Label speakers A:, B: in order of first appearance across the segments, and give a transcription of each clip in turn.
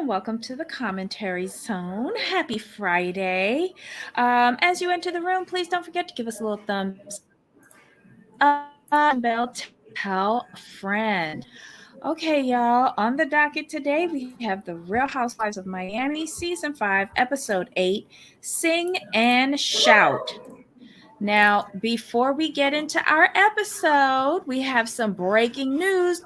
A: welcome to the commentary zone. Happy Friday. As you enter the room, please don't forget to give us a little thumbs up, bell, tell a friend. Okay, y'all, on the docket today, we have The Real Housewives of Miami, Season 5, Episode 8, Sing and Shout. Now, before we get into our episode, we have some breaking news.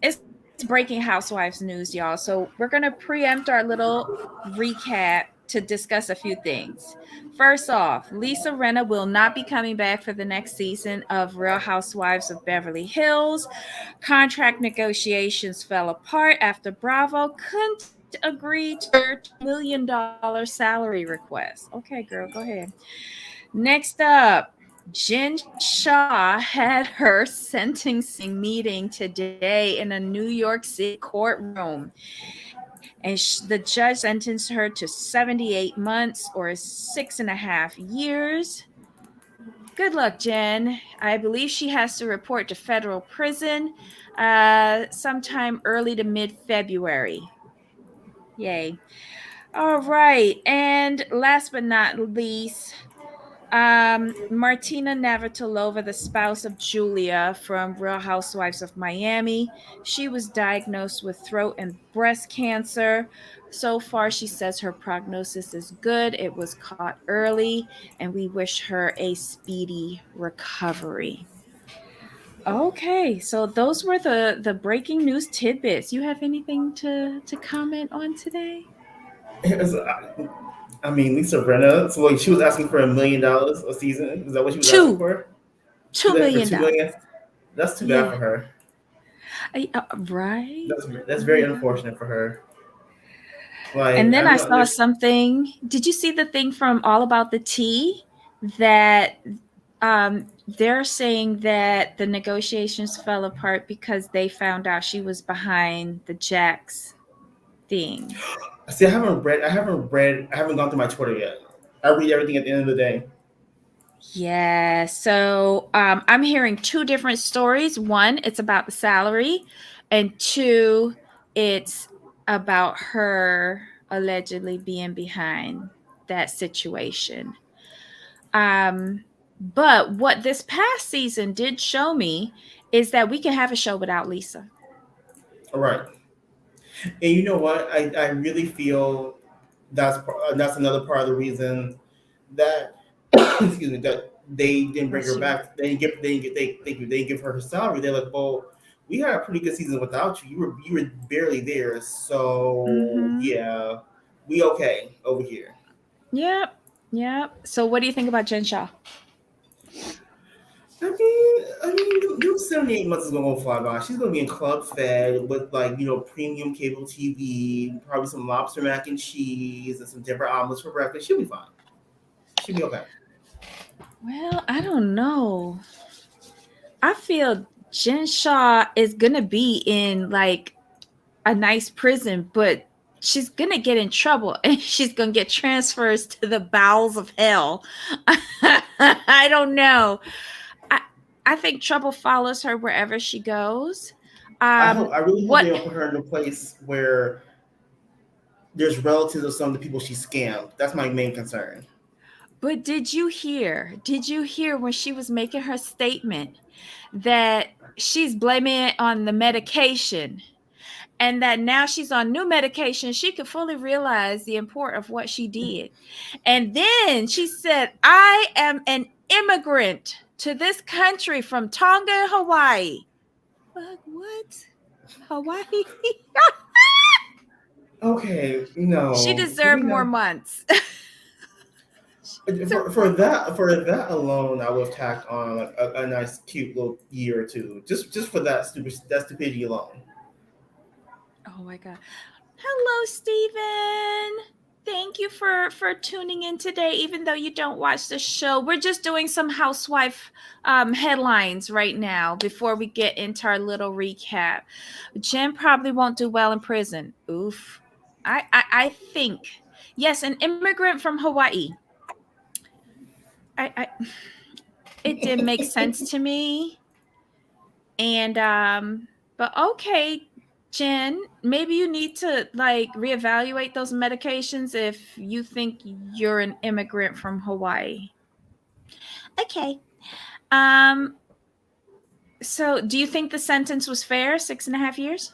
A: It's breaking Housewives news, y'all. So we're gonna preempt our little recap to discuss a few things. First off, Lisa Renna will not be coming back for the next season of Real Housewives of Beverly Hills. Contract negotiations fell apart after Bravo couldn't agree to her $2 million salary request. Okay, girl, go ahead. Next up, Jen Shaw had her sentencing meeting today in a New York City courtroom. And the judge sentenced her to 78 months or 6.5 years. Good luck, Jen. I believe she has to report to federal prison sometime early to mid February. Yay. All right. And last but not least, Martina Navratilova, the spouse of Julia from Real Housewives of Miami, she was diagnosed with throat and breast cancer. So far, she says her prognosis is good. It was caught early, and we wish her a speedy recovery. Okay, so those were the breaking news tidbits. You have anything to comment on today?
B: It was, I mean, Lisa Renna. So like, she was asking for $1 million a season. Is that what she was asking
A: Two,
B: for? She
A: two
B: was asking for
A: million
B: two
A: dollars.
B: million. That's too bad
A: Yeah,
B: for her.
A: right.
B: That's very unfortunate for her.
A: And
B: Like
A: then
B: I'm
A: I
B: not.
A: saw
B: There's
A: something. Did you see the thing from All About the Tea that they're saying that the negotiations fell apart because they found out she was behind the Jax thing?
B: see. I haven't read. I haven't read. I haven't gone through my Twitter yet. I read everything at the end of the day.
A: Yeah, so I'm hearing two different stories. One, it's about the salary, and two, it's about her allegedly being behind that situation. Um, but what this past season did show me is that we can have a show without Lisa.
B: All right. And you know what? I really feel that's another part of the reason that excuse me, that they didn't bring her
A: Bless you.
B: back. Thank you. They didn't give her her salary. They're like, well, we had a pretty good season without you. You were barely there. So
A: Mm-hmm.
B: yeah, we okay over here.
A: Yep. Yep. So what do you think about Jen Shaw?
B: Those 78 months is gonna go fly by. She's gonna be in club fed with like premium cable TV, probably some lobster mac and cheese and some different omelets for breakfast. She'll be fine. She'll be okay.
A: Well, I don't know. I feel Jen Shaw is gonna be in like a nice prison, but she's gonna get in trouble and she's gonna get transfers to the bowels of hell. I don't know. I I think trouble follows her wherever she goes.
B: I really hope
A: What
B: they don't put her in a place where there's relatives of some of the people she scammed. That's my main concern.
A: but did you hear? Did you hear when she was making her statement that she's blaming it on the medication and that now she's on new medication, she could fully realize the import of what she did. And then she said, I am an immigrant to this country from Tonga, Hawaii. What? Hawaii?
B: Okay,
A: She
B: no, can we
A: deserved more
B: not?
A: months. She deserved
B: For
A: more months.
B: that alone, I would have tacked on like a nice, cute little year or two, just for that stupidity alone.
A: Oh my God. Hello, Stephen. Thank you for tuning in today. Even though you don't watch the show, we're just doing some housewife headlines right now before we get into our little recap. Jen probably won't do well in prison. Oof. I think yes, an immigrant from Hawaii. I it did make sense to me, and But okay, Jen, maybe you need to like reevaluate those medications if you think you're an immigrant from Hawaii. Okay. Um, so do you think the sentence was fair? 6.5 years?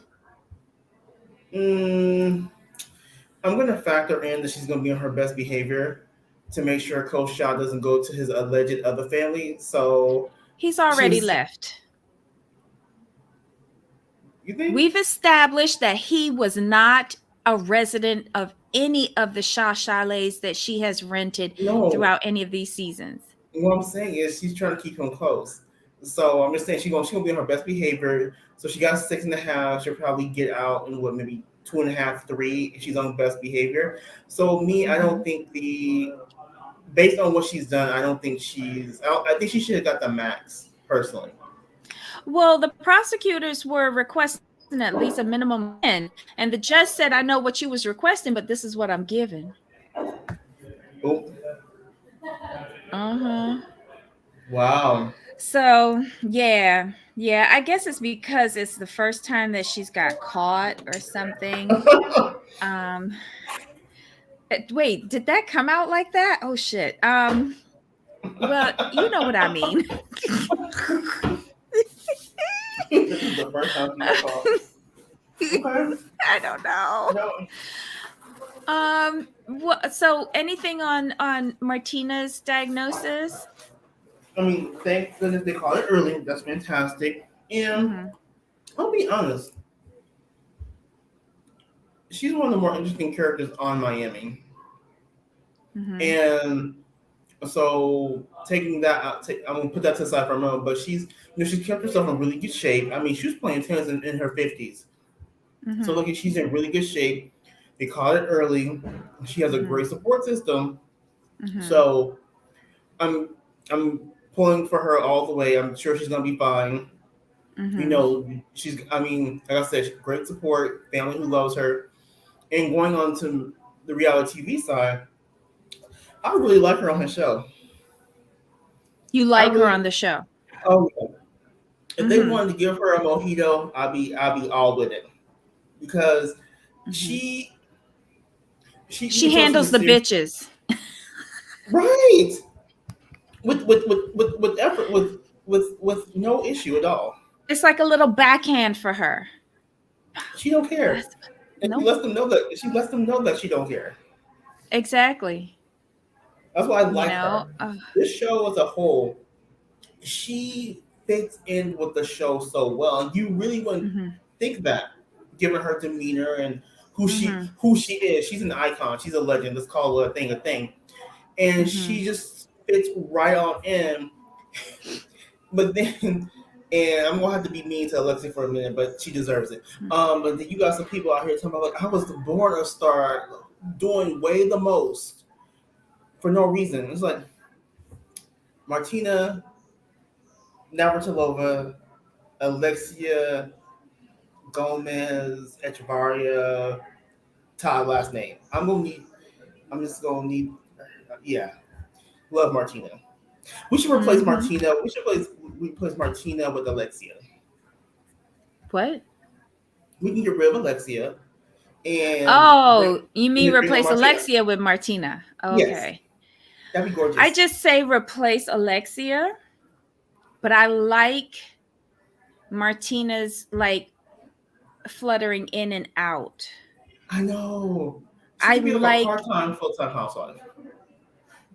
B: Mm, I'm gonna factor in that she's gonna be on her best behavior to make sure Coach Shaw doesn't go to his alleged other family. So
A: He's already
B: she's,
A: left.
B: you think?
A: We've established that he was not a resident of any of the Shaw chalets that she has rented
B: No.
A: throughout any of these seasons.
B: What I'm saying is she's trying to keep him close. So I'm just saying she's gonna be on her best behavior. So she got 6.5. She'll probably get out in what, maybe 2.5, 3 if she's on best behavior. So me, I don't
A: Mhm.
B: think based on what she's done, I don't think I think she should have got the max personally.
A: Well, the prosecutors were requesting at least a minimum of 10, and the judge said, "I know what you was requesting, but this is what I'm giving."
B: Oh,
A: Uh-huh.
B: wow.
A: So, yeah. Yeah, I guess it's because it's the first time that she's got caught or something. Um wait, did that come out like that? Oh shit. Well, you know what I mean.
B: This is the first time she got caught. Okay.
A: I don't know.
B: No,
A: What, so anything on Martina's diagnosis?
B: I mean, thank goodness they caught it early. That's fantastic. And
A: Mhm.
B: I'll be honest, she's one of the more interesting characters on Miami.
A: Mhm.
B: And so taking that out, I'm gonna put that to the side for a moment. But she's kept herself in really good shape. I mean, she was playing tennis in her 50s, so
A: Mhm.
B: look, she's in really good shape. They caught it early. She has a
A: Mhm.
B: great support system.
A: Mhm.
B: So I'm I'm pulling for her all the way. I'm sure she's gonna be fine. You
A: Mhm.
B: know, she's. I mean, like I said, great support, family who loves her. And going on to the reality TV side, I really like her on her show.
A: You
B: I
A: like her
B: really.
A: on the show.
B: Oh, if they
A: Mhm.
B: wanted to give her a mojito, I'll be all with it because
A: Mhm.
B: she you
A: She
B: can tell she's a
A: handles the
B: serious
A: bitches.
B: right with effort with no issue at all.
A: It's like a little backhand for her.
B: She don't care,
A: That's
B: and
A: nope.
B: she lets them know that she don't care.
A: Exactly.
B: That's why I
A: You
B: like her.
A: know.
B: This show as a whole, she fits in with the show so well, and you really wouldn't
A: Mhm.
B: think that, given her demeanor and
A: Mhm.
B: who she is. She's an icon. She's a legend. Let's call her a thing a thing, and
A: Mhm.
B: she just fits right on in. But then, and I'm gonna have to be mean to Alexi for a minute, but she deserves it. But then you got some people out here talking about like I was born a star, doing way the most for no reason. It's like Martina Navratilova, Alexia Gomez, Echevarria, Todd last name. I'm just gonna need. Yeah, love Martina. We should replace
A: Mhm.
B: Martina. We replace Martina with Alexia.
A: What?
B: We can get rid of Alexia and
A: Oh, you mean
B: bring on
A: replace
B: Martina.
A: Alexia with Martina?
B: Yes,
A: Okay.
B: that'd be
A: I
B: gorgeous.
A: just say replace Alexia, but I like Martina's like fluttering in and out.
B: I know. She
A: I
B: could be like a
A: like,
B: part-time, full-time housewife.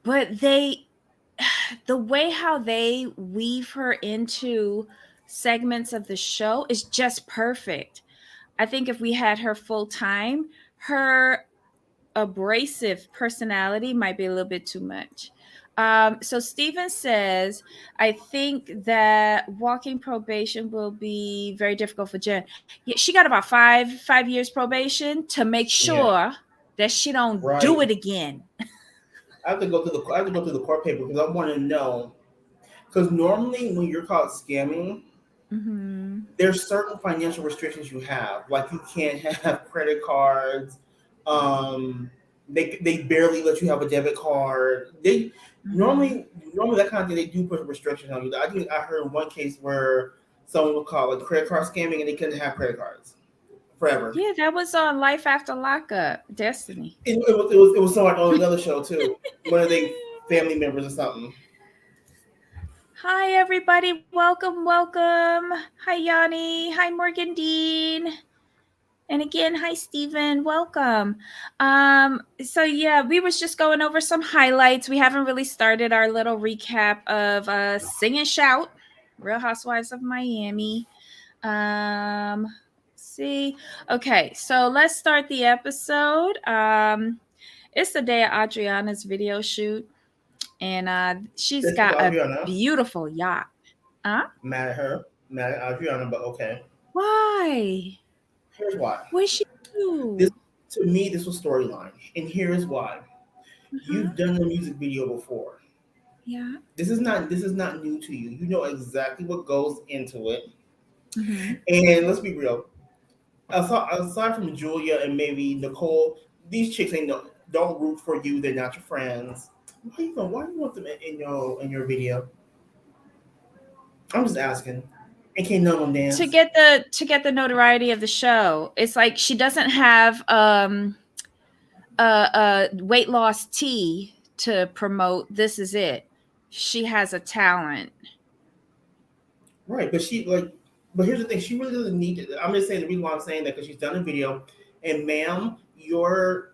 A: but the way how they weave her into segments of the show is just perfect. I think if we had her full time, her abrasive personality might be a little bit too much. So Steven says, I think that walking probation will be very difficult for Jen. Yeah, she got about five years probation to make
B: Yeah,
A: sure that she don't do
B: right.
A: it again.
B: I have to go through the court paper because I want to know. Because normally when you're caught scamming,
A: Mm-hmm.
B: there's certain financial restrictions you have. Like you can't have credit cards. Um, they barely let you have a debit card.
A: Mm-hmm.
B: Normally normally that kind of thing they do put restrictions on you. I think I heard one case where someone would call it credit card scamming, and they couldn't have credit cards forever.
A: Yeah, that was on Life After Lockup, Destiny.
B: It was someone on another show too. One of their family members or something.
A: Hi, everybody. Welcome, welcome. Hi, Yanni. Hi, Morgan Dean. And again, hi, Stephen. Welcome. So yeah, we was just going over some highlights. We haven't really started our little recap of Sing and Shout, Real Housewives of Miami. See. Okay, so let's start the episode. It's the day of Adriana's video shoot, and she's
B: This was
A: got a
B: Adriana.
A: beautiful yacht. Huh?
B: Mad at her. Mad at Adriana, but okay.
A: Why?
B: Here's why.
A: What she
B: This
A: do?
B: to me, this was storyline, and here's why.
A: Uh-huh.
B: You've done a music video before.
A: Yeah.
B: This is not new to you. You know exactly what goes into it.
A: Mm-hmm.
B: And let's be real. Aside from Julia and maybe Nicole, these chicks ain't don't root for you. They're not your friends. Why you want them in your video? I'm just asking. And can't none of them
A: To
B: dance?
A: get the notoriety of the show, it's like she doesn't have a weight loss tea to promote. This is it. She has a talent.
B: Right, but here's the thing. She really doesn't need it. I'm just saying the reason why I'm saying that because she's done a video, and ma'am, your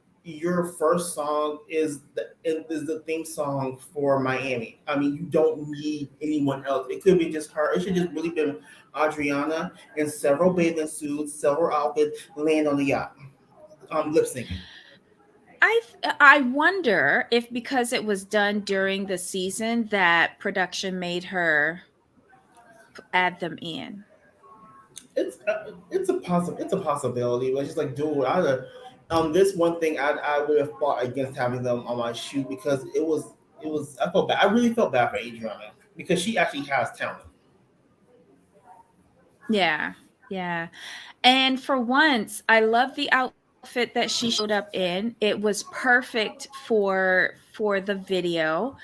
B: first song is the theme song for Miami. I mean, you don't need anyone else. It could be just her. It should just really been Adriana in several bathing suits, several outfits, laying on the yacht, lip syncing.
A: I wonder if because it was done during the season that production made her add them in.
B: It's a possibility, but it's just like, dude, this one thing I would have fought against having them on my shoot because it was I felt bad. I really felt bad for Adriana because she actually has talent.
A: Yeah, yeah. And for once, I love the outfit that she showed up in. It was perfect for the video.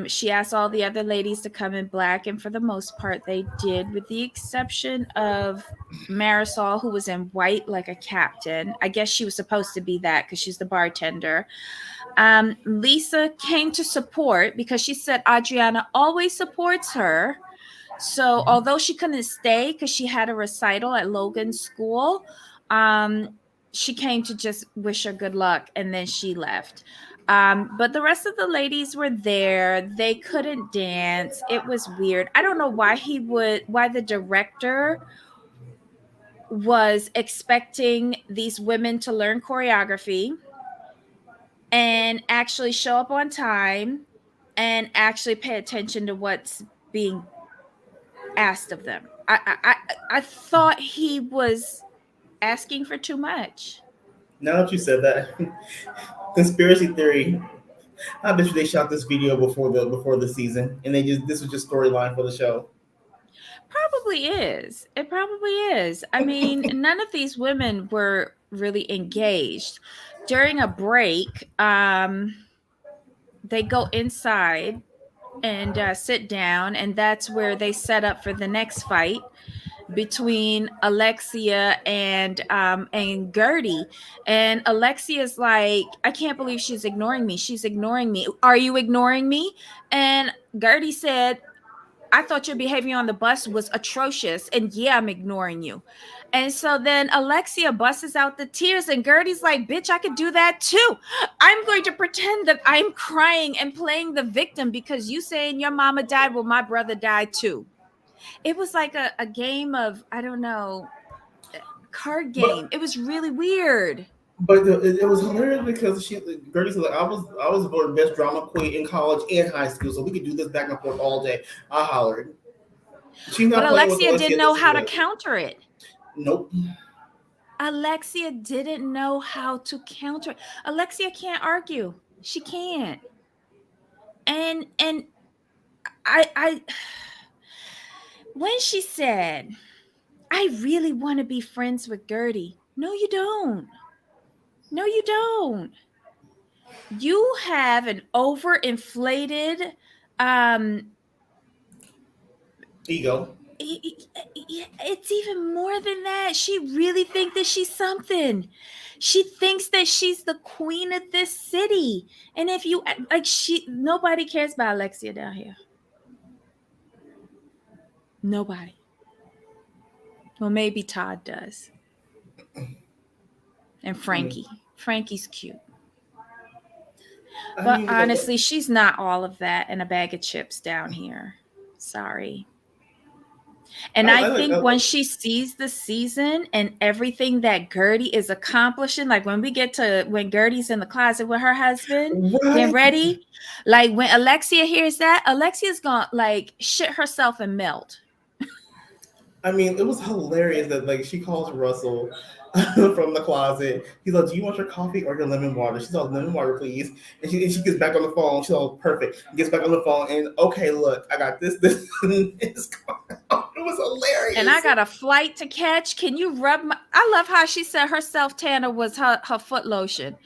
A: She asked all the other ladies to come in black, and for the most part, they did, with the exception of Marisol, who was in white like a captain. I guess she was supposed to be that because she's the bartender. Lisa came to support because she said Adriana always supports her. So although she couldn't stay because she had a recital at Logan's school, um, she came to just wish her good luck and then she left. But the rest of the ladies were there. They couldn't dance. It was weird. I don't know why the director was expecting these women to learn choreography and actually show up on time and actually pay attention to what's being asked of them. I thought he was asking for too much.
B: Now that you said that, conspiracy theory. I bet you they shot this video before the season, and this was just storyline for the show.
A: Probably is. It probably is. I mean, none of these women were really engaged. During a break, they go inside and sit down, and that's where they set up for the next fight between Alexia and Gertie. And Alexia's like, I can't believe she's ignoring me. She's ignoring me. Are you ignoring me? And Gertie said, I thought your behavior on the bus was atrocious. And yeah, I'm ignoring you. And so then Alexia busts out the tears, and Gertie's like, bitch, I could do that too. I'm going to pretend that I'm crying and playing the victim because you saying your mama died, well, my brother died too. It was like a game of, I don't know, card game.
B: But
A: It was really weird.
B: it was hilarious because Gertie's like, I was voted best drama queen in college and high school, so we could do this back and forth all day. I hollered. She's
A: But
B: not playing with
A: Alexia
B: Alexia.
A: didn't know
B: This is
A: how to
B: it.
A: counter it.
B: Nope.
A: Alexia didn't know how to counter it. Alexia can't argue. She can't. And I when she said, I really want to be friends with Gertie. No, you don't. No, you don't. You have an overinflated um
B: Ego.
A: it's even more than that. She really thinks that she's something. She thinks that she's the queen of this city. And if you like, nobody cares about Alexia down here. Nobody. Well, maybe Todd does. And
B: I mean,
A: Frankie. Frankie's cute.
B: I
A: But
B: mean,
A: honestly, she's not all of that and a bag of chips down here. Sorry. And I
B: I like.
A: think once she sees the season and everything that Gertie is accomplishing, like when Gertie's in the closet with her husband, getting
B: Right.
A: ready, like when Alexia hears that, Alexia's gonna like shit herself and melt.
B: I mean, it was hilarious that like she calls Russell from the closet. He's like, "Do you want your coffee or your lemon water?" She's like, "Lemon water, please." And she gets back on the phone. She's all perfect. Gets back on the phone and okay, look, I got this, and this. It was
A: And I
B: hilarious.
A: got a flight to catch. Can you rub my? I love how she said her self tanner was her foot lotion.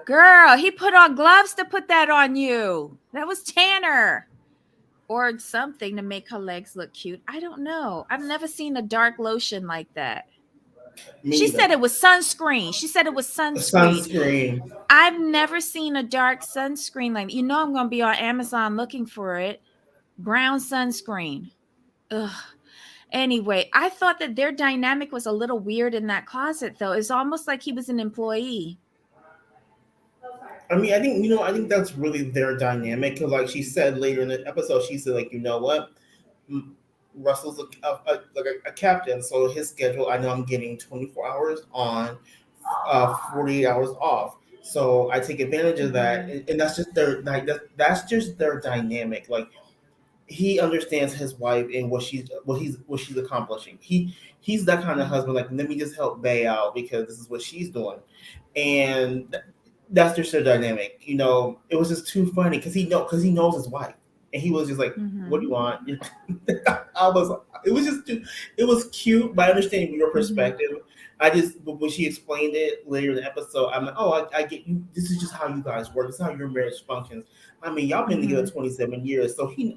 A: Girl, he put on gloves to put that on you. That was Tanner. Or something to make her legs look cute. I don't know. I've never seen a dark lotion like that.
B: Me
A: She said
B: neither.
A: it was sunscreen. She said it was sunscreen.
B: Sunscreen.
A: I've never seen a dark sunscreen like you know I'm going to be on Amazon looking for it. Brown sunscreen. Ugh. Anyway, I thought that their dynamic was a little weird in that closet though. It's almost like he was an employee.
B: I mean, I think that's really their dynamic because, like she said later in the episode, she said, like, you know what, Russell's like a captain, so his schedule, I know I'm getting 24 hours on, 48 hours off. So I take advantage of that,
A: Mm-hmm.
B: and that's just their like that's just their dynamic. Like he understands his wife and what she's accomplishing. He's that kind of husband. Like let me just help Bay out because this is what she's doing, and that's just their dynamic. You know, it was just too funny because he knows his wife, and he was just like, "What do
A: Mm-hmm.
B: you want?" I was. It was just too. It was cute, but I understand your
A: Mm-hmm.
B: perspective. I just when she explained it later in the episode, I'm like, "Oh, I get you. This is just how you guys work. This is how your marriage functions." I mean, y'all been together
A: Mm-hmm.
B: 27 years, so he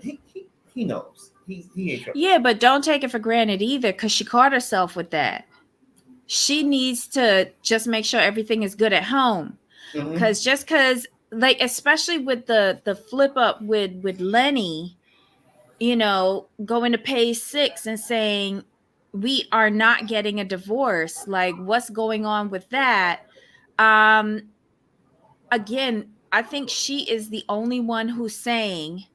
B: knows. He ain't tripping.
A: Yeah, but don't take it for granted either because she caught herself with that. She needs to just make sure everything is good at home.
B: Mm-hmm.
A: Because like especially with the flip up with Lenny, going to page 6 and saying we are not getting a divorce. Like what's going on with that? Um Again, I think she is the only one who's saying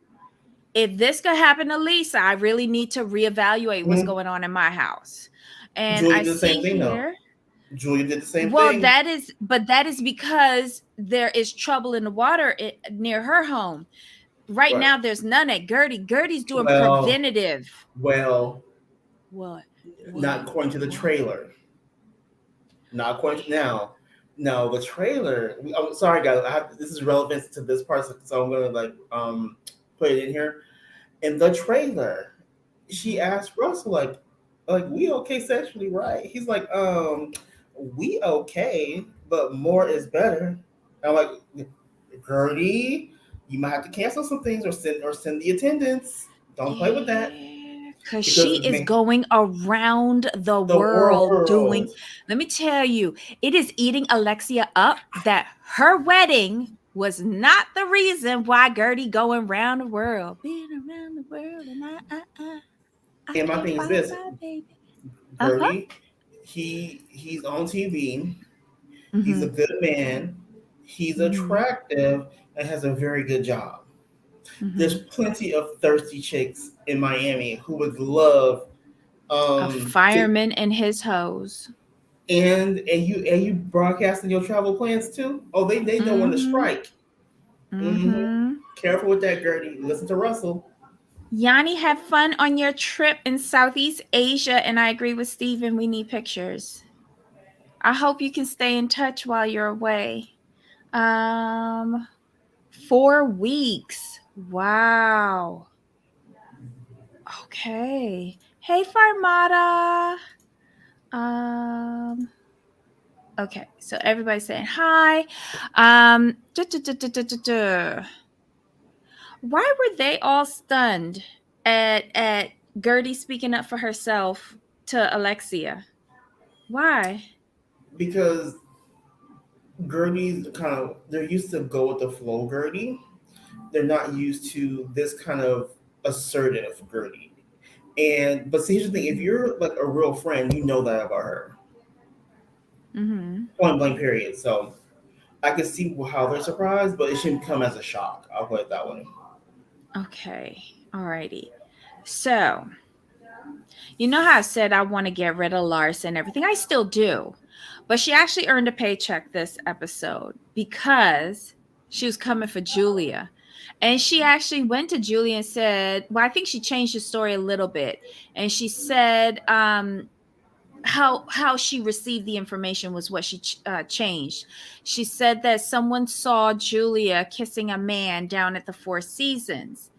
A: if this could happen to Lisa, I really need to reevaluate what's
B: Mm-hmm.
A: going on in my house. And
B: Julia
A: I
B: did the
A: see
B: same thing though.
A: here,
B: Julia did the same
A: well,
B: thing.
A: that is because there is trouble in the water near her home. Right
B: Right.
A: now, there's none at Gertie. Gertie's doing
B: Well,
A: preventative.
B: well,
A: What?
B: not
A: What?
B: according to the
A: What?
B: trailer. Not according to now. No, the trailer. I'm sorry, guys. This is relevant to this part, so I'm gonna put it in here. In the trailer, she asked Russell like we okay sexually, right? He's like, we okay, but more is better. I'm like, Gertie, you might have to cancel some things or send the attendance. Don't play with that
A: Yeah, because
B: because
A: she
B: it's
A: is
B: me.
A: going around the
B: The
A: world doing.
B: world.
A: Let me tell you, it is eating Alexia up that her wedding was not the reason why Gertie going around the world, being around the world, and I
B: And my
A: can't
B: thing is
A: find
B: this,
A: my baby. Uh huh.
B: Gertie, he's on TV. He's a
A: Mm-hmm.
B: good man. He's
A: Mm-hmm.
B: attractive and has a very good job. There's
A: Mm-hmm.
B: plenty of thirsty chicks in Miami who would love
A: A
B: to
A: fireman and his hose.
B: and you broadcasting your travel plans too. Oh, they know when to
A: Mm-hmm.
B: strike. Hmm.
A: Mm-hmm.
B: Careful with that, Gertie. Listen to Russell.
A: Yanni, had fun on your trip in Southeast Asia, and I agree with Steven. We need pictures. I hope you can stay in touch while you're away. Um, 4 weeks. Wow. Okay. Hey, Farmata. Um, okay. So everybody's saying hi. Duh, duh, duh, duh, duh, duh, duh. Why were they all stunned at Gertie speaking up for herself to Alexia? Why?
B: because Gertie's kind of they're used to go with the flow Gertie. They're not used to this kind of assertive Gertie. And but see, here's the thing: if
A: Mm-hmm.
B: you're like a real friend, you know that about her.
A: Mm-hmm.
B: Point blank, period. So I can see how they're surprised, but it shouldn't come as a shock. I'll put it that way.
A: Okay. Alrighty. So, you know how I said I want to get rid of Larsa and everything? I still do. But she actually earned a paycheck this episode because she was coming for Julia. And she actually went to Julia and said, well, I think she changed the story a little bit. And she said, how she received the information was what she changed. She said that someone saw Julia kissing a man down at the Four Seasons,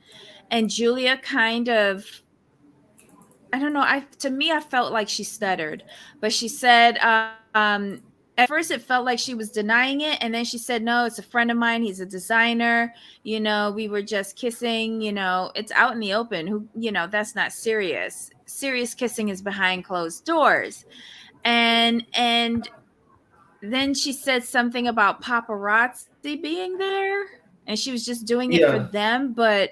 A: and Julia kind of, I don't know. I to me, I felt like she stuttered, but she said, at first it felt like she was denying it, and then she said, "No, it's a friend of mine. He's a designer. We were just kissing. It's out in the open. That's not serious. Serious kissing is behind closed doors." And then she said something about paparazzi being there, and she was just doing it for
B: Yeah,
A: them, but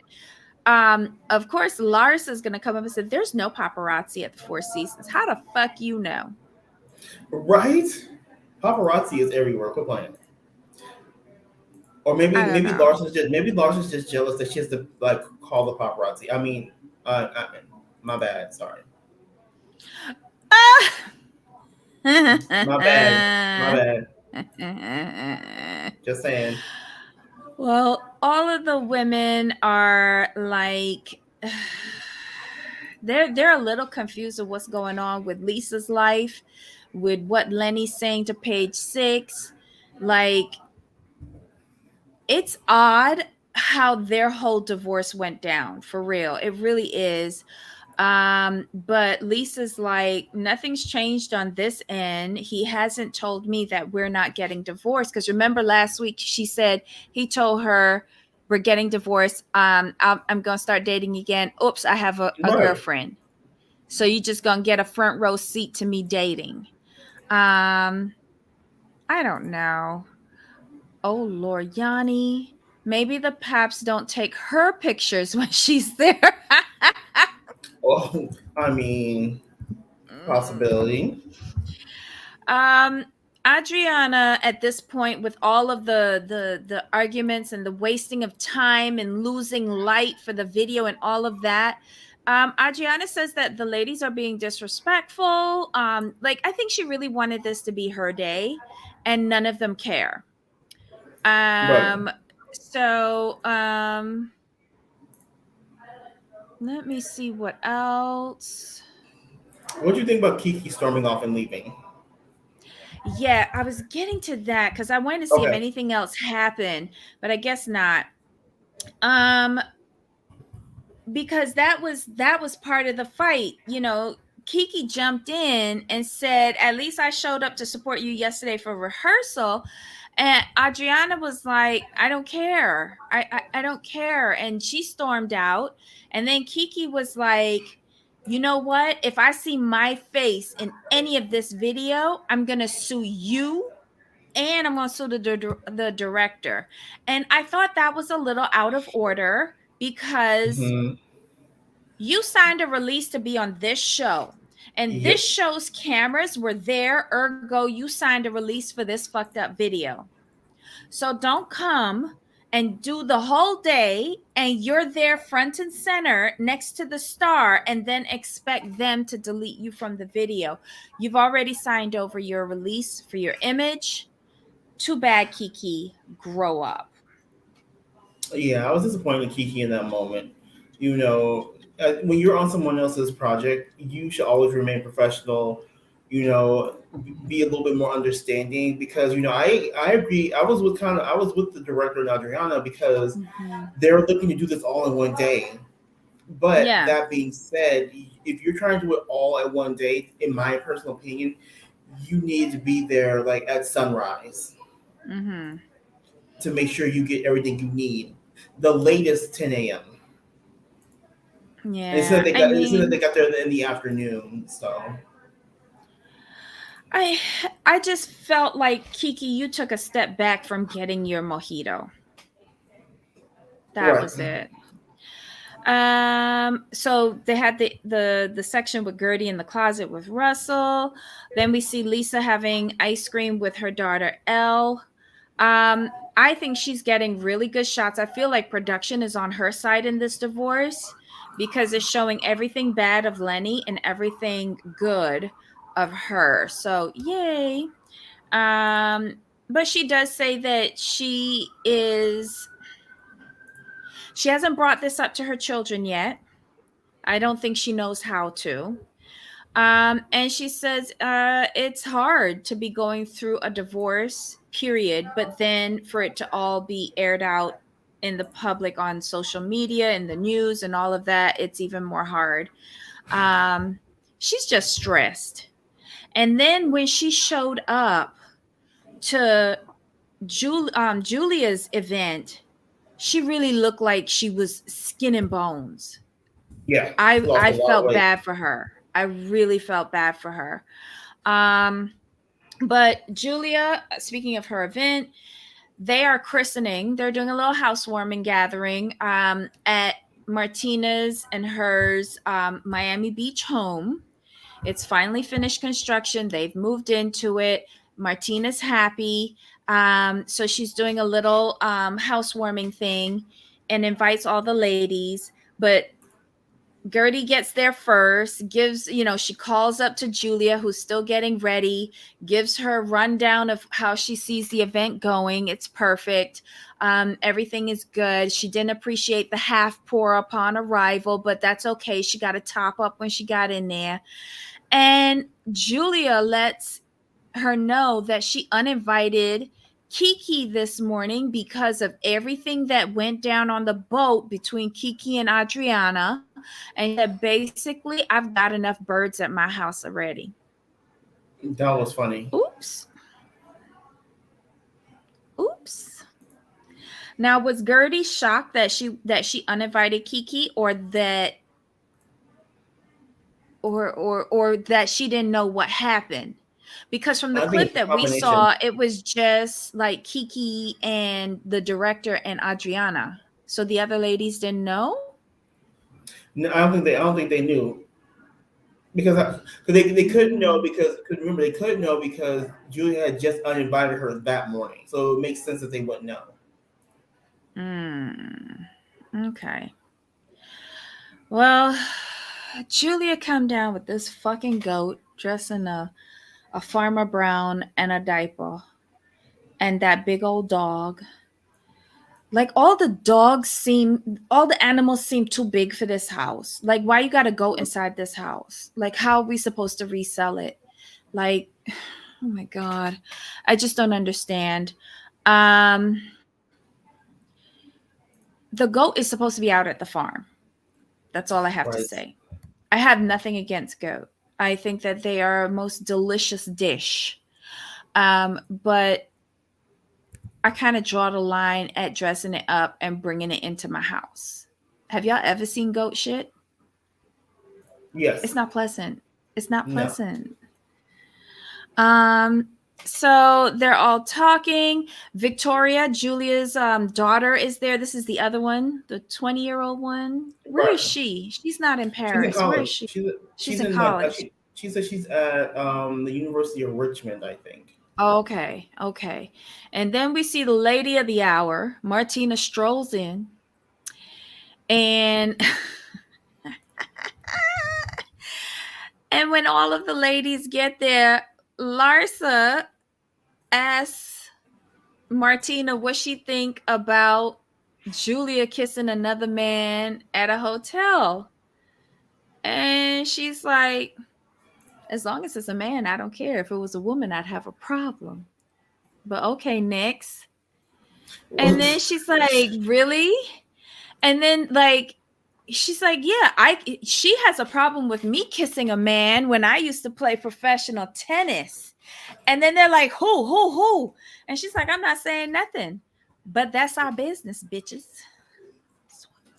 A: of course, Lars is gonna come up and say, "There's no paparazzi at the Four Seasons." How the fuck you know?
B: right. Paparazzi is everywhere. Quit playing. Or maybe
A: I don't
B: maybe
A: know.
B: Larson's just jealous that she has to like call the paparazzi. I mean, my bad. Sorry, my bad. My
A: Ah!
B: bad. Just saying.
A: Well, all of the women are like they're a little confused of what's going on with Lisa's life, with what Lenny's saying to page 6. Like, it's odd how their whole divorce went down, for real. It really is. But Lisa's like, nothing's changed on this end. He hasn't told me that we're not getting divorced, because remember last week she said he told her we're getting divorced. I'm gonna start dating again. Oops, I have a
B: Right.
A: girlfriend. So you just gonna get a front row seat to me dating. um I don't know. Oh Lord, Yanni, maybe the paps don't take her pictures when she's there.
B: Oh, I mean, possibility.
A: um Adriana, at this point, with all of the arguments and the wasting of time and losing light for the video and all of that, Adriana says that the ladies are being disrespectful. Like, I think she really wanted this to be her day, and none of them care.
B: Right.
A: um so let me see what else.
B: What do you think about Kiki storming off and leaving?
A: Yeah, I was getting to that because I wanted to see if
B: Okay.
A: anything else happened, but I guess not. Um, because that was part of the fight. Kiki jumped in and said, "At least I showed up to support you yesterday for rehearsal." And Adriana was like, "I don't care. I don't care." And she stormed out. And then Kiki was like, "You know what? If I see my face in any of this video, I'm going to sue you, and I'm going to sue the director." And I thought that was a little out of order, because
B: Hmm.
A: you signed a release to be on this show, and this
B: Yep.
A: show's cameras were there, ergo you signed a release for this fucked up video. So don't come and do the whole day and you're there front and center next to the star and then expect them to delete you from the video. You've already signed over your release for your image. Too bad, Kiki. Grow up.
B: Yeah, I was disappointed in Kiki in that moment. When you're on someone else's project, you should always remain professional. Be a little bit more understanding because I agree. I was with the director and Adriana because
A: Mm-hmm.
B: they're looking to do this all in one day. But
A: Yeah.
B: that being said, if you're trying to do it all at one day, in my personal opinion, you need to be there like at sunrise
A: Mm-hmm.
B: to make sure you get everything you need. The latest 10 a.m. And it said
A: Yeah,
B: they
A: I
B: got it said that they
A: mean,
B: got there in the afternoon. So
A: I I just felt like Kiki, you took a step back from getting your mojito. That
B: right.
A: was it. So they had the section with Gertie in the closet with Russell. Then we see Lisa having ice cream with her daughter Elle. I think she's getting really good shots. I feel like production is on her side in this divorce because it's showing everything bad of Lenny and everything good of her. So yay. Um, but she does say that she hasn't brought this up to her children yet. I don't think she knows how to. And she says it's hard to be going through a divorce, period, but then for it to all be aired out in the public on social media, in the news, and all of that, it's even more hard. Um, she's just stressed. And then when she showed up to Julia's event, she really looked like she was skin and bones.
B: Yeah,
A: I
B: she lost
A: I
B: a lot of
A: felt
B: weight.
A: bad for her. I really felt bad for her. Um, but Julia, speaking of her event, they are christening. They're doing a little housewarming gathering at Martina's and hers Miami Beach home. It's finally finished construction. They've moved into it. Martina's happy. So she's doing a little housewarming thing and invites all the ladies. But Gertie gets there first, she calls up to Julia, who's still getting ready, gives her a rundown of how she sees the event going. It's perfect. Everything is good. She didn't appreciate the half pour upon arrival, but that's okay. She got a top up when she got in there. And Julia lets her know that she uninvited Kiki this morning because of everything that went down on the boat between Kiki and Adriana. And she said, basically, I've got enough birds at my house already.
B: That was funny.
A: Oops. Oops. Now, was Gertie shocked that she uninvited Kiki, or that she didn't know what happened? Because from the
B: I think
A: clip
B: it's a
A: that we
B: combination.
A: saw, it was just like Kiki and the director and Adriana. So the other ladies didn't know?
B: No, I don't think they knew because they couldn't know
A: Mm.
B: because cause remember they couldn't know because Julia had just uninvited her that morning, so it makes sense that they wouldn't know.
A: Mm. Okay. Well, Julia come down with this fucking goat dressed in a farmer brown and a diaper and that big old dog. Like all the animals seem too big for this house. Like, why you gotta go inside this house? Like, how are we supposed to resell it? Like, oh my god, I just don't understand. Um, the goat is supposed to be out at the farm. That's all I have to
B: Right.
A: say. I have nothing against goat. I think that they are a most delicious dish. But I kind of draw the line at dressing it up and bringing it into my house. Have y'all ever seen goat shit?
B: Yes.
A: It's not pleasant. It's not
B: No.
A: pleasant. Um, so they're all talking. Victoria, Julia's daughter, is there. This is the other one, the 20-year-old one. Where is
B: Right.
A: she? She's not in
B: She's in
A: Paris. Where is
B: college.
A: she? She's
B: She's
A: in
B: in like
A: college.
B: she said she's at the University of Richmond, I think.
A: Okay, okay. And then we see the lady of the hour. Martina strolls in, and and when all of the ladies get there, Larsa asks Martina what she think about Julia kissing another man at a hotel. And she's like, as long as it's a man, I don't care. If it was a woman, I'd have a problem. But okay, next. And then she's like, really? And then she's like, yeah, she has a problem with me kissing a man when I used to play professional tennis. And then they're like, who? And she's like, I'm not saying nothing. But that's our business, bitches.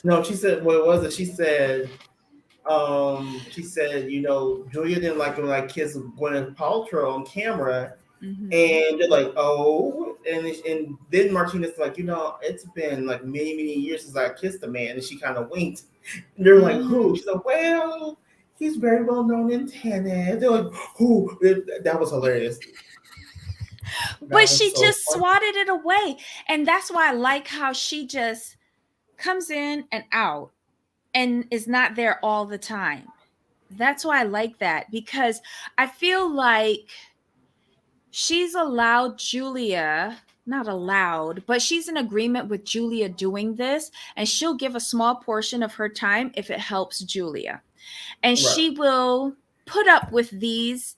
B: No, she said what was it? She said She said, Julia didn't like when like kiss Gwyneth Paltrow on camera,
A: Mm-hmm.
B: and they're like, oh, and then Martinez like, it's been like many many years since I kissed a man, and she kind of winked. And they're like, who?
A: Mm-hmm.
B: She's like, well, he's very well known in tennis. They're like, who? That was hilarious.
A: But
B: That was
A: she
B: so
A: just
B: funny.
A: swatted it away. And that's why I like how she just comes in and out and is not there all the time. That's why I like that, because I feel like she's allowed Julia, not allowed, but she's in agreement with Julia doing this, and she'll give a small portion of her time if it helps Julia. And
B: Right.
A: she will put up with these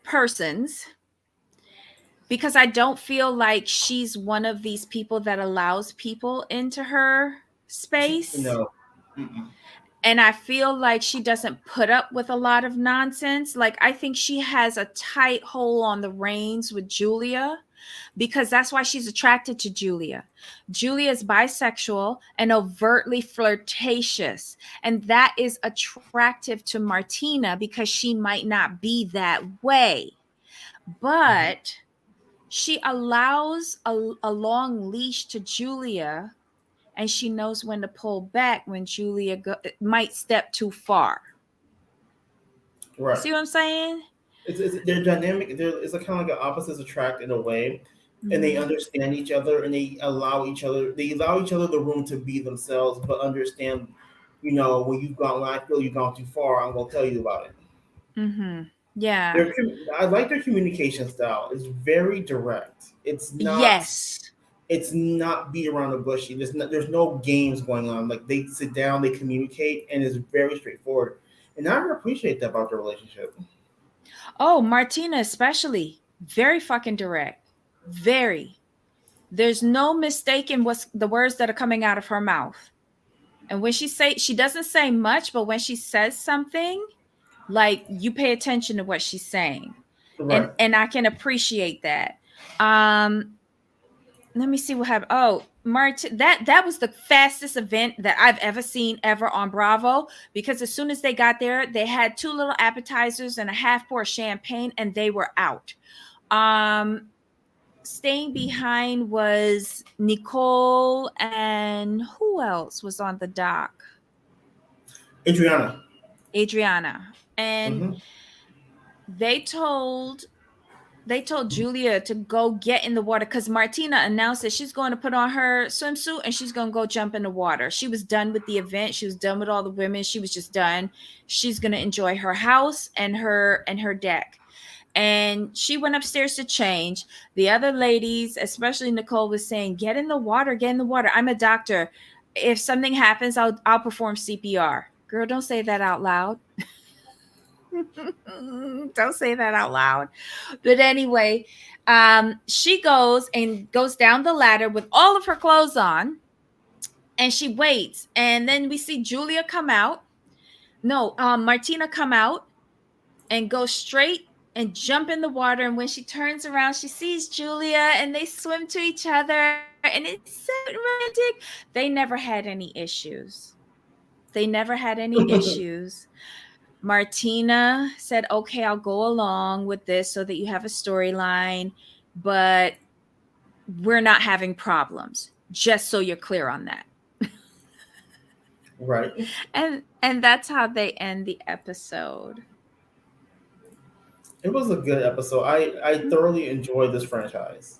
A: persons because I don't feel like she's one of these people that allows people into her space.
B: No. Mm-mm.
A: And I feel like she doesn't put up with a lot of nonsense. Like, I think she has a tight hold on the reins with Julia because that's why she's attracted to Julia. Julia is bisexual and overtly flirtatious. And that is attractive to Martina because she might not be that way.
B: Mhm.
A: But she allows a long leash to Julia, and she knows when to pull back when Julia might step too far. You
B: Right.
A: see what I'm saying?
B: They're dynamic. It's like kind of like an opposites attract in a way, and they
A: Mm-hmm.
B: understand each other, and they allow each other. They allow each other the room to be themselves, but understand. When I feel you've gone too far, I'm gonna tell you about it.
A: Mm-hmm. Yeah.
B: Their, I like their communication style. It's very direct.
A: Yes.
B: It's not beat around the bush. There's no games going on. Like they sit down, they communicate, and it's very straightforward. And I appreciate that about their relationship.
A: Oh, Martina especially. Very fucking direct. Very. There's no mistaking what's the words that are coming out of her mouth. And when she doesn't say much, but when she says something, like, you pay attention to what she's saying.
B: Right.
A: And I can appreciate that. Um Let me see what happened. Oh, Martin, that was the fastest event that I've ever seen ever on Bravo, because as soon as they got there, they had two little appetizers and a half pour of champagne, and they were out. Um, Staying behind was Nicole, and who else was on the dock?
B: Adriana.
A: Adriana. And
B: Hmm.
A: they told they told Julia to go get in the water because Martina announced that she's going to put on her swimsuit and she's going to go jump in the water. She was done with the event. She was done with all the women. She was just done. She's going to enjoy her house and her deck. And she went upstairs to change. The other ladies, especially Nicole, was saying, "Get in the water, get in the water. I'm a doctor. If something happens, I'll perform CPR." Girl, don't say that out loud. Don't say that out loud. But anyway, she goes down the ladder with all of her clothes on, and she waits. And then we see Julia come out. No, Martina come out and go straight and jump in the water. And when she turns around, she sees Julia, and they swim to each other, and it's so romantic. They never had any issues. They never had any issues. Martina said, "Okay, I'll go along with this so that you have a storyline, but we're not having problems." Just so you're clear on that.
B: Right.
A: And that's how they end the episode.
B: It was a good episode. I thoroughly enjoyed this franchise.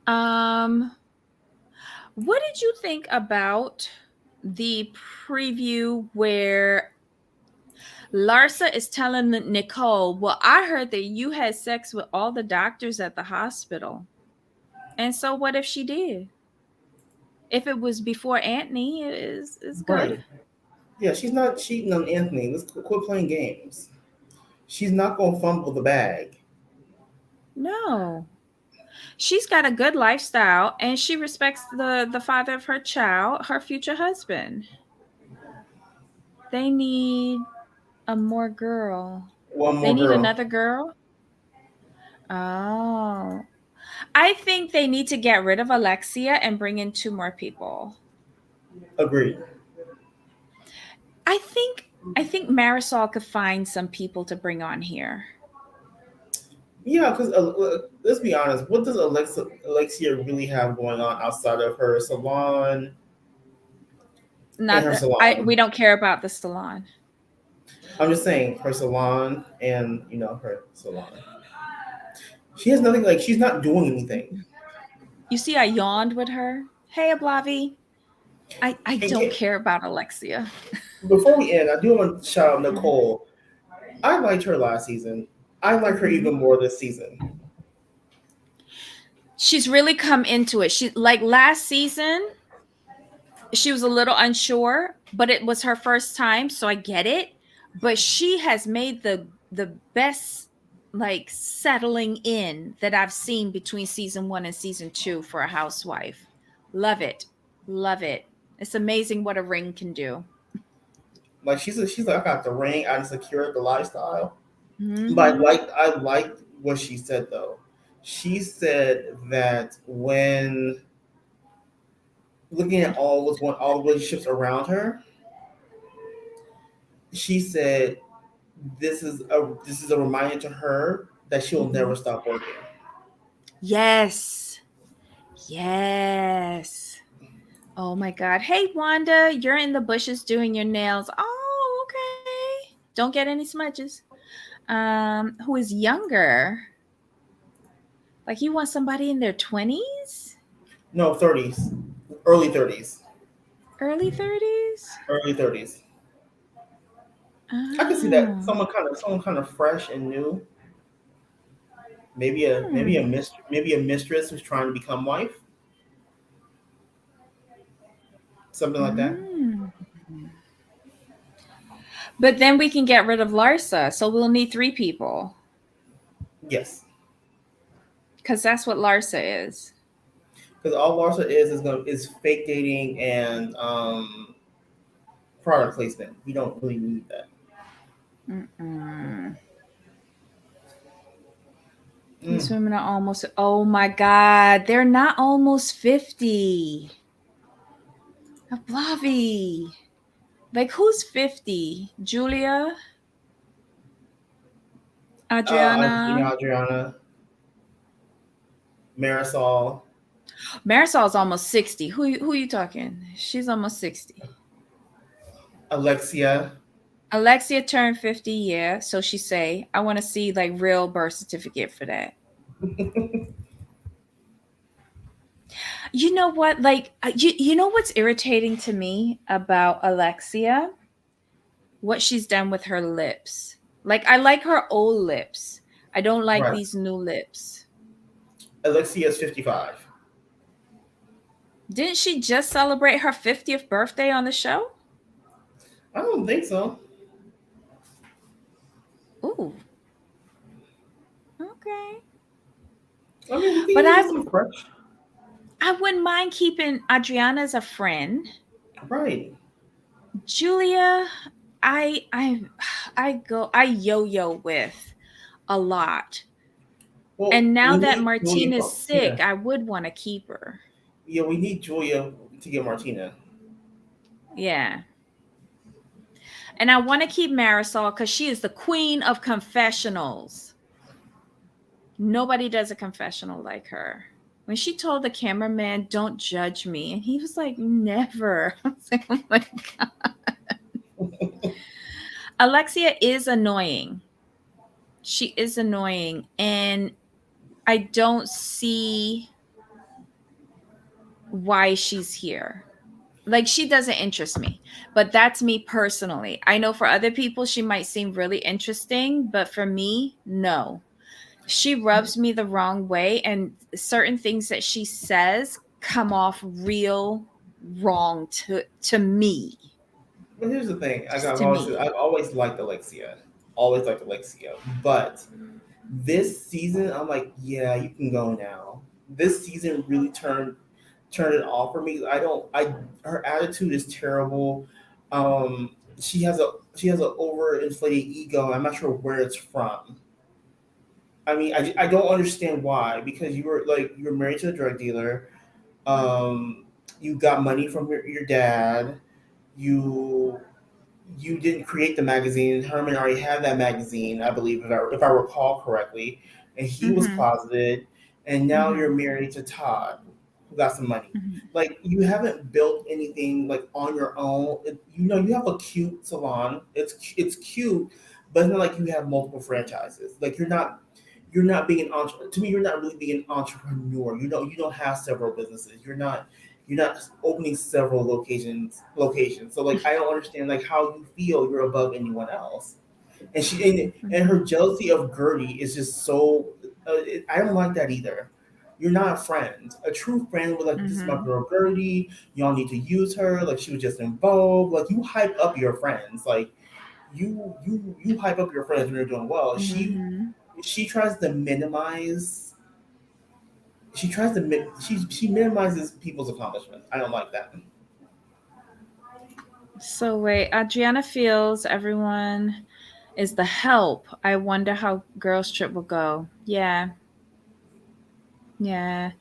A: Um, what did you think about the preview where Larsa is telling Nicole, "Well, I heard that you had sex with all the doctors at the hospital." And so what if she did? If it was before Anthony, is good.
B: Right. Yeah, she's not cheating on Anthony. Let's quit playing games. She's not gonna fumble the bag.
A: No. She's got a good lifestyle and she respects the father of her child, her future husband. They need a more girl.
B: One
A: They
B: more
A: need
B: girl.
A: another girl? Oh. I think they need to get rid of Alexia and bring in two more people.
B: Agreed.
A: I think Marisol could find some people to bring on here.
B: Yeah, because let's be honest, what does Alexia really have going on outside of her salon and
A: Not
B: her
A: that I
B: salon?
A: we don't care about the salon.
B: I'm just saying her salon and her salon. She has nothing, like she's not doing anything.
A: You see, I yawned with her. Hey, Ablavi. I
B: And
A: don't care about Alexia.
B: before we end, I do want to shout out
A: Mhm.
B: Nicole. I liked her last season. I like her
A: Mhm.
B: even more this season.
A: She's really come into it. She like last season, she was a little unsure, but it was her first time, so I get it. But she has made the best like settling in that I've seen between season 1 and season 2 for a housewife. Love it. Love it. It's amazing what a ring can do.
B: Like she's like, I got the ring, I secured the lifestyle. But
A: Mhm.
B: I liked what she said though. She said that when looking at all the relationships around her, she said this is a reminder to her that she'll never
A: Mhm.
B: stop working.
A: Yes. Yes. Oh my God. Hey, Wanda, you're in the bushes doing your nails. Oh, okay. Don't get any smudges. Who is younger? Like you want somebody in their 20s?
B: No, 30s, early 30s,
A: Early 30s?
B: early 30s. I can see that
A: Oh.
B: someone kind of fresh and new. Maybe a maybe a
A: Hmm.
B: mist maybe a mistress who's trying to become wife, something like that.
A: Hmm. But then we can get rid of Larsa, so we'll need 3 people
B: Yes,
A: because that's what Larsa is.
B: because all Larsa is fake dating and product placement. We don't really need that.
A: Mm-mm.
B: Mm.
A: These women are almost, oh my God, they're not almost 50. Ablavi. Like, who's 50? Julia? Adriana?
B: Adriana, Marisol,
A: Marisol's almost 60. Who you talking? She's almost 60.
B: Alexia.
A: Alexia turned 50, yeah. So she say, I want to see like real birth certificate for that. You know what? Like, you know what's irritating to me about Alexia? What she's done with her lips. Like, I like her old lips. I don't like
B: Right.
A: these new lips.
B: Alexia is 55.
A: Didn't she just celebrate her 50th birthday on the show?
B: I don't think so.
A: Ooh, okay.
B: I mean, we can
A: But
B: use
A: I
B: some fresh.
A: I wouldn't mind keeping Adriana as a friend.
B: Right.
A: Julia, I I yo-yo with a lot.
B: Well,
A: And now
B: we
A: that
B: need Julia.
A: Martine is
B: Yeah.
A: sick, I would want to keep her.
B: Yeah, we need Julia to get Martina.
A: Yeah. And I want to keep Marisol because she is the queen of confessionals. Nobody does a confessional like her. When she told the cameraman, "Don't judge me," and he was like, "Never." I was like, "Oh my God." Alexia is annoying. She is annoying. And I don't see why she's here. Like, she doesn't interest me, but that's me personally. I know for other people, she might seem really interesting, but for me, no. She rubs me the wrong way, and certain things that she says come off real wrong to me.
B: But here's the thing:
A: Just to me.
B: I've always liked Alexia, always liked Alexia. But this season, I'm like, yeah, you can go now. This season really turned it off for me. I don't. I Her attitude is terrible. Um, she has a overinflated ego. I'm not sure where it's from. I mean, I don't understand why. Because you were married to a drug dealer. Um, you got money from your dad. You you didn't create the magazine. Herman already had that magazine, I believe, if I recall correctly, and he was
A: Mm-hmm.
B: closeted. And now
A: Mm-hmm.
B: you're married to Todd, who got some money.
A: Mm-hmm.
B: Like you haven't built anything like on your own. You have a cute salon. It's cute, but it's not like you have multiple franchises. Like you're not being an entrepreneur. To me, you're not really being an entrepreneur. You don't have several businesses. You're not opening several locations. So like I don't understand like how you feel you're above anyone else. And her jealousy of Gertie is just so. I don't like that either. You're not a friend. A true friend would like, this is my
A: Mm-hmm.
B: girl Gertie. Y'all need to use her. Like she was just in Vogue. Like you hype up your friends. Like you hype up your friends when they're doing well.
A: Mm-hmm.
B: She tries to minimize. She minimizes people's accomplishments. I don't like that.
A: So wait, Adriana feels everyone is the help. I wonder how girls trip will go. Yeah, yeah.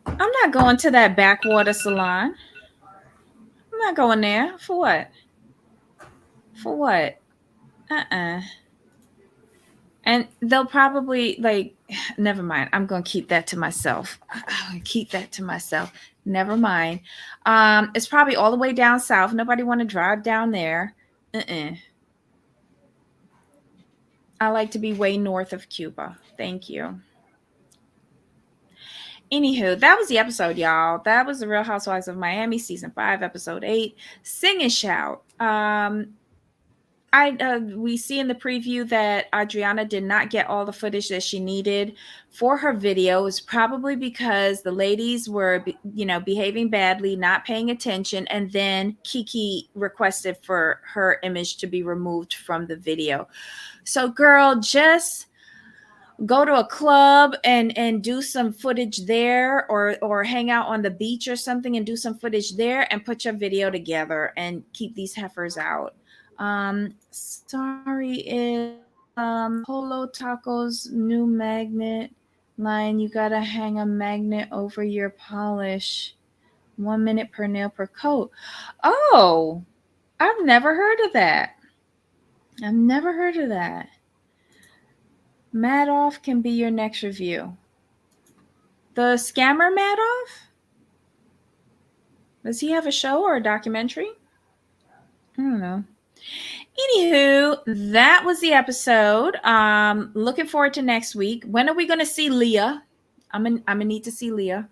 A: I'm not going to that backwater salon. I'm not going there. For what? For what? Uh-uh. And they'll probably like never mind. I'm gonna keep that to myself. I'm gonna keep that to myself. Never mind. It's probably all the way down south. Nobody want to drive down there. Uh-uh. I like to be way north of Cuba. Thank you. Anywho, that was the episode, y'all. That was the Real Housewives of Miami, season 5, episode 8. Sing and shout. I We see in the preview that Adriana did not get all the footage that she needed for her video. It's probably because the ladies were, behaving badly, not paying attention, and then Kiki requested for her image to be removed from the video. So, girl, just go to a club and do some footage there, or hang out on the beach or something and do some footage there and put your video together and keep these heifers out. Sorry is Polo Taco's new magnet line. You gotta hang a magnet over your polish. 1 minute per nail per coat. Oh, I've never heard of that. I've never heard of that. Madoff can be your next review. The scammer Madoff? Does he have a show or a documentary? I don't know. Anywho, that was the episode. Looking forward to next week. When are we gonna see Leah? I'm gonna need to see Leah.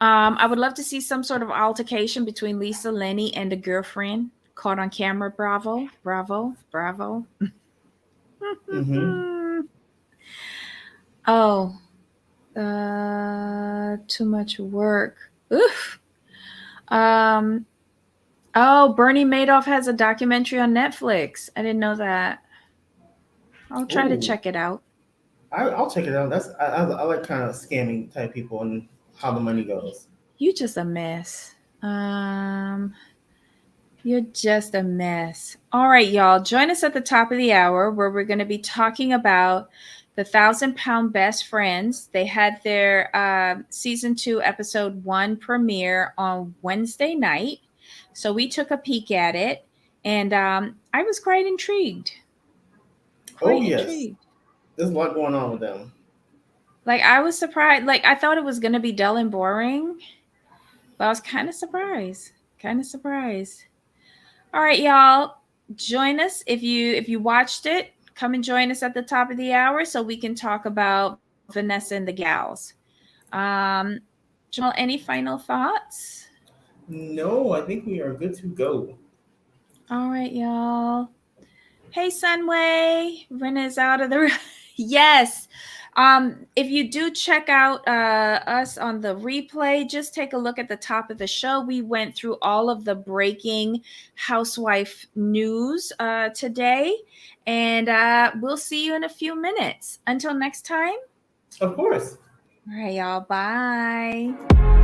A: I would love to see some sort of altercation between Lisa, Lenny, and a girlfriend caught on camera. Bravo, bravo, bravo.
B: Mm-hmm.
A: Oh, too much work. Oof. Um, oh, Bernie Madoff has a documentary on Netflix. I didn't know that. I'll try to
B: Ooh,
A: check it out.
B: I'll check it out. I like kind of scamming type people and how the money goes.
A: You just a mess. Um, you're just a mess. All right, y'all. Join us at the top of the hour where we're going to be talking about the 1,000 Pound Best Friends. They had their season 2, episode 1 premiere on Wednesday night. So we took a peek at it, and I was quite intrigued.
B: Oh
A: Quite
B: yes,
A: intrigued.
B: there's a lot going on with them.
A: Like, I was surprised. Like, I thought it was going to be dull and boring, but I was kind of surprised. Kind of surprised. All right, y'all. Join us if you watched it. Come and join us at the top of the hour so we can talk about Vanessa and the gals. Um, Jamal, any final thoughts?
B: No, I think we are good to go.
A: All right, y'all. Hey, Sunway. Rena's out of the. Yes. If you do check out us on the replay, just take a look at the top of the show. We went through all of the breaking housewife news today, and we'll see you in a few minutes. Until next time.
B: Of course.
A: All right, y'all. Bye.